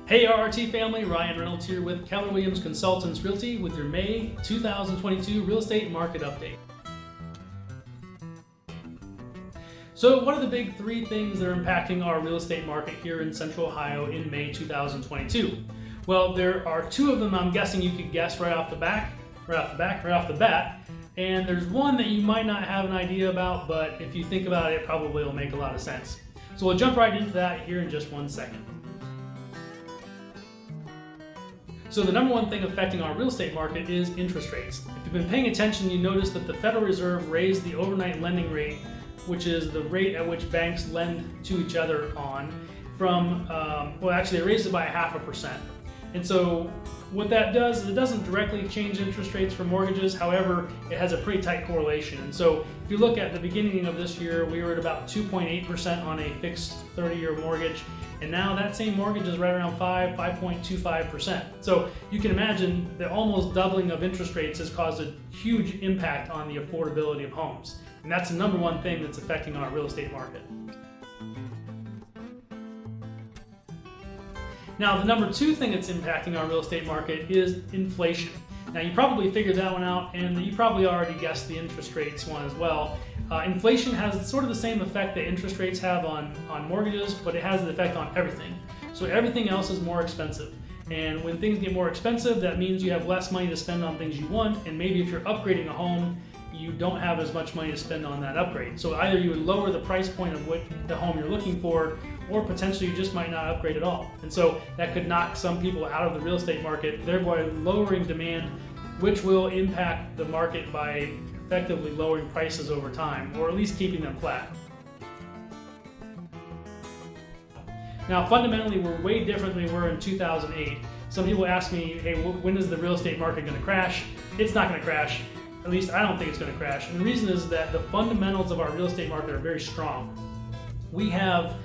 Hey RRT family, Ryan Reynolds here with Keller Williams Consultants Realty with your May 2022 real estate market update. So what are the big three things that are impacting our real estate market here in Central Ohio in May 2022? Well, there are two of them I'm guessing you could guess right off the bat. And there's one that you might not have an idea about, but if you think about it, it probably will make a lot of sense. So we'll jump right into that here in just 1 second. So the number one thing affecting our real estate market is interest rates. If you've been paying attention, you notice that the Federal Reserve raised the overnight lending rate, which is the rate at which banks lend to each other on, from, they raised it by 0.5%. And so what that does is it doesn't directly change interest rates for mortgages. However, it has a pretty tight correlation. And so if you look at the beginning of this year, we were at about 2.8% on a fixed 30-year mortgage. And now that same mortgage is right around 5.25%. So you can imagine the almost doubling of interest rates has caused a huge impact on the affordability of homes. And that's the number one thing that's affecting our real estate market. Now, the number two thing that's impacting our real estate market is inflation. Now, you probably figured that one out, and you probably already guessed the interest rates one as well. Inflation has sort of the same effect that interest rates have on mortgages, but it has an effect on everything. So everything else is more expensive. And when things get more expensive, that means you have less money to spend on things you want, and maybe if you're upgrading a home, you don't have as much money to spend on that upgrade. So either you would lower the price point of what the home you're looking for, or potentially you just might not upgrade at all. And so that could knock some people out of the real estate market, thereby lowering demand, which will impact the market by effectively lowering prices over time, or at least keeping them flat. Now, fundamentally, we're way different than we were in 2008. Some people ask me, hey, when is the real estate market going to crash? It's not going to crash. At least I don't think it's going to crash. And the reason is that the fundamentals of our real estate market are very strong. We have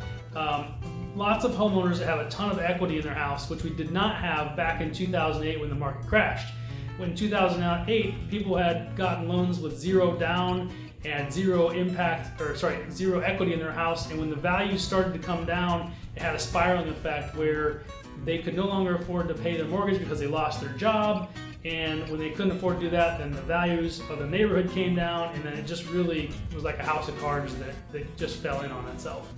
lots of homeowners that have a ton of equity in their house, which we did not have back in 2008 when the market crashed. When 2008, people had gotten loans with zero down and zero equity in their house. And when the values started to come down, it had a spiraling effect where they could no longer afford to pay their mortgage because they lost their job. And when they couldn't afford to do that, then the values of the neighborhood came down, and then it just really was like a house of cards that just fell in on itself.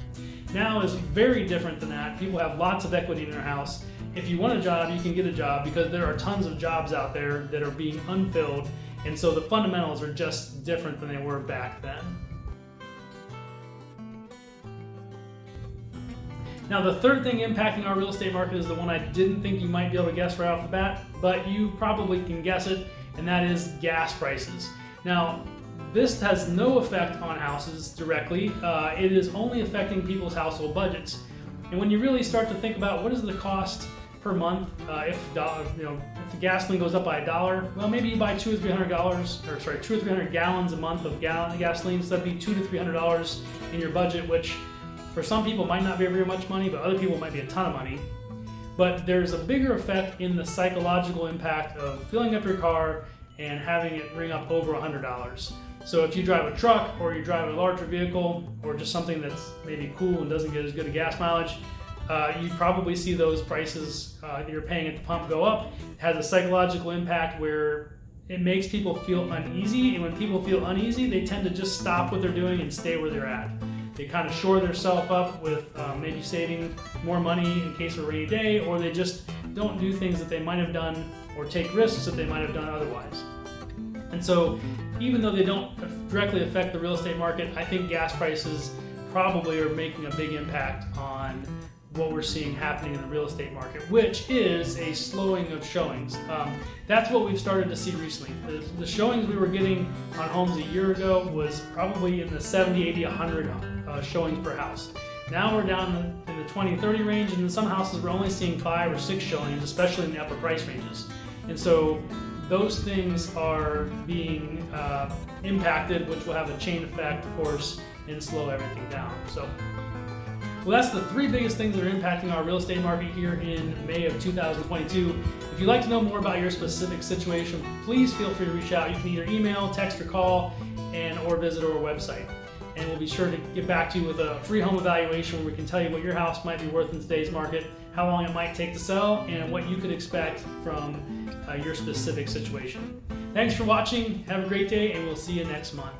Now is very different than that. People have lots of equity in their house. If you want a job, you can get a job because there are tons of jobs out there that are being unfilled, and so the fundamentals are just different than they were back then. Now, the third thing impacting our real estate market is the one I didn't think you might be able to guess right off the bat, but you probably can guess it, and that is gas prices. Now, this has no effect on houses directly. It is only affecting people's household budgets. And when you really start to think about what is the cost per month if the gasoline goes up by $1, well, maybe you buy $200 or $300 gallons a month of gasoline, so that'd be $200 to $300 in your budget, which for some people might not be very much money, but other people might be a ton of money. But there's a bigger effect in the psychological impact of filling up your car and having it ring up over $100. So if you drive a truck or you drive a larger vehicle or just something that's maybe cool and doesn't get as good a gas mileage, you probably see those prices that you're paying at the pump go up. It has a psychological impact where it makes people feel uneasy, and when people feel uneasy, they tend to just stop what they're doing and stay where they're at. They kind of shore themselves up with maybe saving more money in case of a rainy day, or they just don't do things that they might have done or take risks that they might have done otherwise. And so even though they don't directly affect the real estate market, I think gas prices probably are making a big impact on what we're seeing happening in the real estate market, which is a slowing of showings. That's what we've started to see recently. The showings we were getting on homes a year ago was probably in the 70, 80, 100 showings per house. Now we're down in the 20, 30 range, and in some houses we're only seeing 5 or 6 showings, especially in the upper price ranges. And so those things are being impacted, which will have a chain effect, of course, and slow everything down. So, well, that's the three biggest things that are impacting our real estate market here in May of 2022. If you'd like to know more about your specific situation, please feel free to reach out. You can either email, text, or call, or visit our website. and we'll be sure to get back to you with a free home evaluation where we can tell you what your house might be worth in today's market, how long it might take to sell, and what you could expect from your specific situation. Thanks for watching. Have a great day, and we'll see you next month.